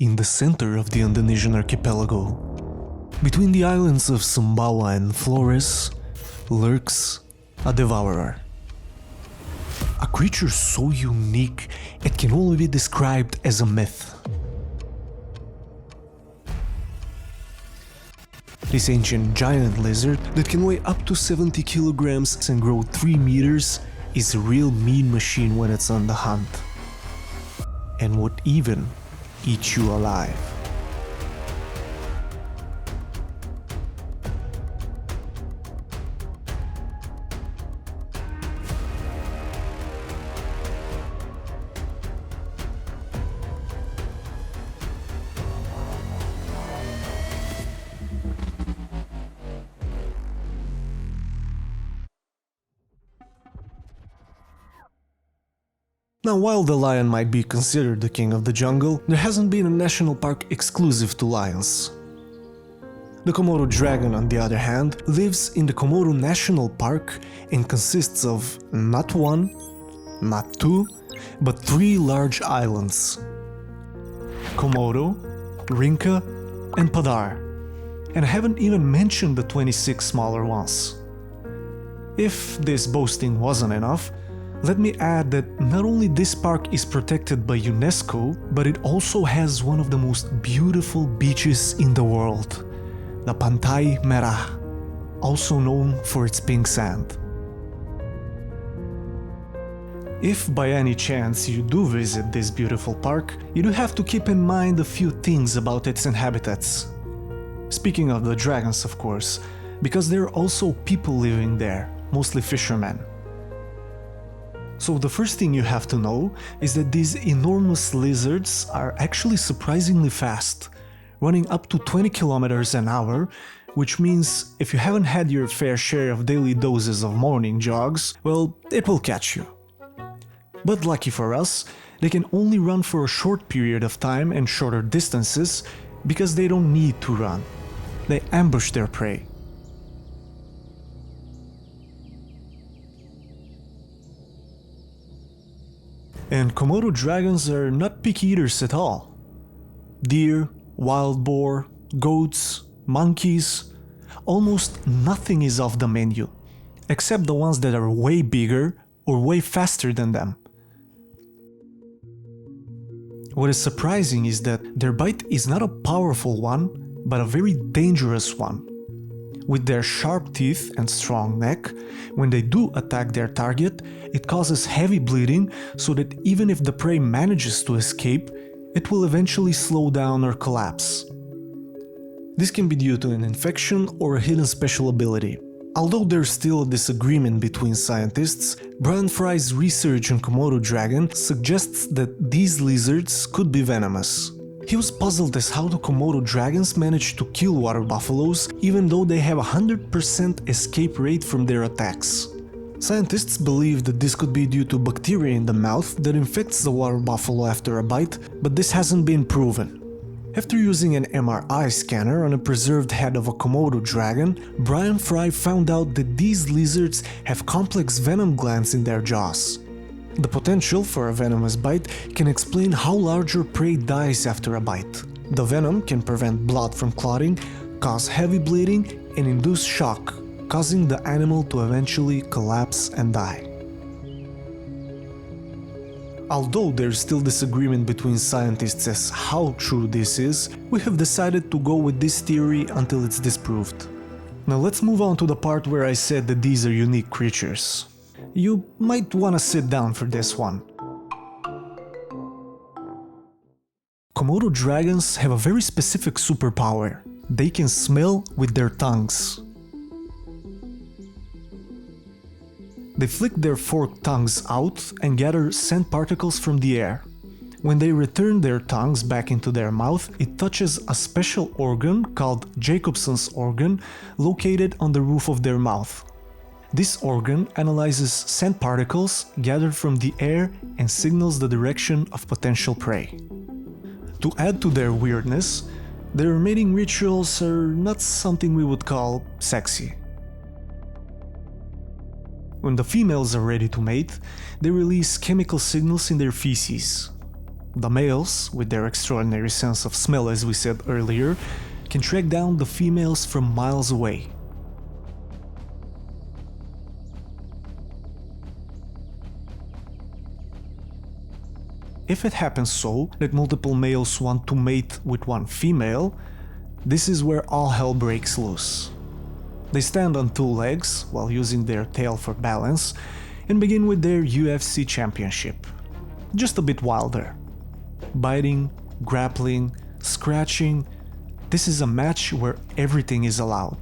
in the center of the Indonesian archipelago. Between the islands of Sumbawa and Flores lurks a devourer. A creature so unique it can only be described as a myth. This ancient giant lizard that can weigh up to 70 kilograms and grow 3 meters is a real mean machine when it's on the hunt, and would even eat you alive. Now, while the lion might be considered the king of the jungle, there hasn't been a national park exclusive to lions. The Komodo dragon, on the other hand, lives in the Komodo National Park and consists of not one, not two, but 3 large islands: Komodo, 𝐂𝐡𝐞𝐤, and 𝗏𝗏𝗏, and I haven't even mentioned the 26 smaller ones. If this boasting wasn't enough, let me add that not only this park is protected by UNESCO, but it also has one of the most beautiful beaches in the world, the Pantai Merah, also known for its pink sand. If by any chance you do visit this beautiful park, you do have to keep in mind a few things about its inhabitants. Speaking of the dragons, of course, because there are also people living there, mostly fishermen. So the first thing you have to know is that these enormous lizards are actually surprisingly fast, running up to 20 kilometers an hour, which means if you haven't had your fair share of daily doses of morning jogs, well, it will catch you. But lucky for us, they can only run for a short period of time and shorter distances because they don't need to run. They ambush their prey. And Komodo dragons are not picky eaters at all. Deer, wild boar, goats, monkeys, almost nothing is off the menu, except the ones that are way bigger or way faster than them. What is surprising is that their bite is not a powerful one, but a very dangerous one. With their sharp teeth and strong neck, when they do attack their target, it causes heavy bleeding so that even if the prey manages to escape, it will eventually slow down or collapse. This can be due to an infection or a hidden special ability. Although there's still a disagreement between scientists, Brian Fry's research on Komodo dragon suggests that these lizards could be venomous. He was puzzled as how the Komodo dragons manage to kill water buffaloes even though they have a 100% escape rate from their attacks. Scientists believe that this could be due to bacteria in the mouth that infects the water buffalo after a bite, but this hasn't been proven. After using an MRI scanner on a preserved head of a Komodo dragon, Brian Fry found out that these lizards have complex venom glands in their jaws. The potential for a venomous bite can explain how larger prey dies after a bite. The venom can prevent blood from clotting, cause heavy bleeding, and induce shock, causing the animal to eventually collapse and die. Although there's still disagreement between scientists as how true this is, we have decided to go with this theory until it's disproved. Now let's move on to the part where I said that these are unique creatures. You might want to sit down for this one. Komodo dragons have a very specific superpower. They can smell with their tongues. They flick their forked tongues out and gather scent particles from the air. When they return their tongues back into their mouth, it touches a special organ called Jacobson's organ located on the roof of their mouth. This organ analyzes scent particles gathered from the air and signals the direction of potential prey. To add to their weirdness, their mating rituals are not something we would call sexy. When the females are ready to mate, they release chemical signals in their feces. The males, with their extraordinary sense of smell as we said earlier, can track down the females from miles away. If it happens so that multiple males want to mate with one female, this is where all hell breaks loose. They stand on two legs while using their tail for balance and begin with their UFC championship. Just a bit wilder. Biting, grappling, scratching. This is a match where everything is allowed.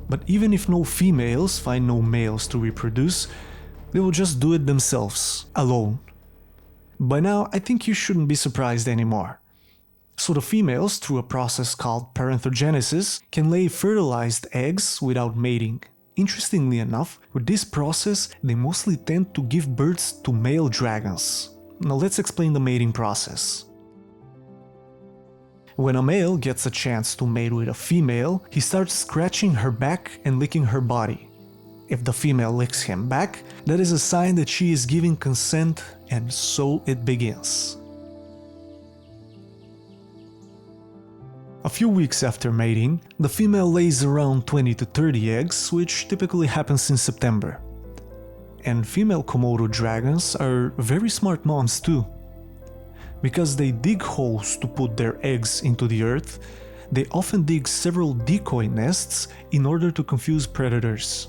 But even if no females find no males to reproduce, they will just do it themselves, alone. By now, I think you shouldn't be surprised anymore. So the females, through a process called parentogenesis, can lay fertilized eggs without mating. Interestingly enough, with this process, they mostly tend to give birth to male dragons. Now let's explain the mating process. When a male gets a chance to mate with a female, he starts scratching her back and licking her body. If the female licks him back, that is a sign that she is giving consent, and so it begins. A few weeks after mating, the female lays around 20 to 30 eggs, which typically happens in September. And female Komodo dragons are very smart moms too. Because they dig holes to put their eggs into the earth, they often dig several decoy nests in order to confuse predators.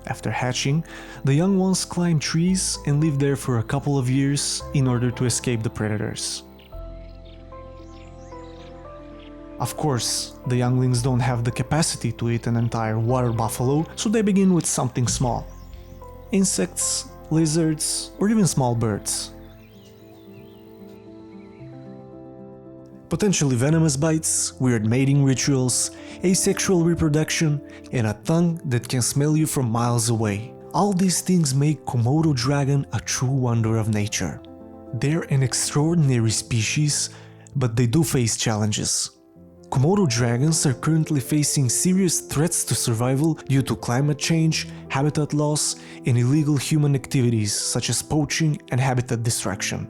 After hatching, the young ones climb trees and live there for a couple of years in order to escape the predators. Of course, the younglings don't have the capacity to eat an entire water buffalo, so they begin with something small. Insects, lizards, or even small birds. Potentially venomous bites, weird mating rituals, asexual reproduction, and a tongue that can smell you from miles away. All these things make Komodo dragon a true wonder of nature. They're an extraordinary species, but they do face challenges. Komodo dragons are currently facing serious threats to survival due to climate change, habitat loss, and illegal human activities such as poaching and habitat destruction.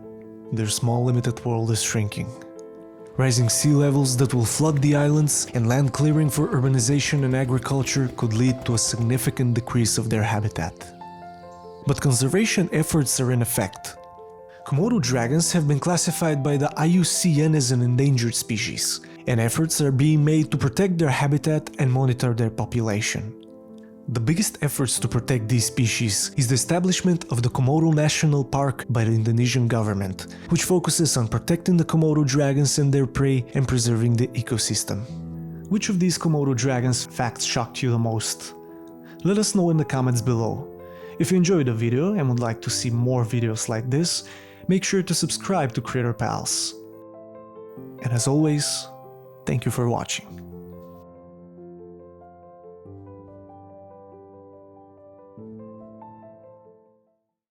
Their small limited world is shrinking. Rising sea levels that will flood the islands and land clearing for urbanization and agriculture could lead to a significant decrease of their habitat. But conservation efforts are in effect. Komodo dragons have been classified by the IUCN as an endangered species, and efforts are being made to protect their habitat and monitor their population. The biggest efforts to protect these species is the establishment of the Komodo National Park by the Indonesian government, which focuses on protecting the Komodo dragons and their prey and preserving the ecosystem. Which of these Komodo dragons facts shocked you the most? Let us know in the comments below. If you enjoyed the video and would like to see more videos like this, make sure to subscribe to Critter Pals. And as always, thank you for watching.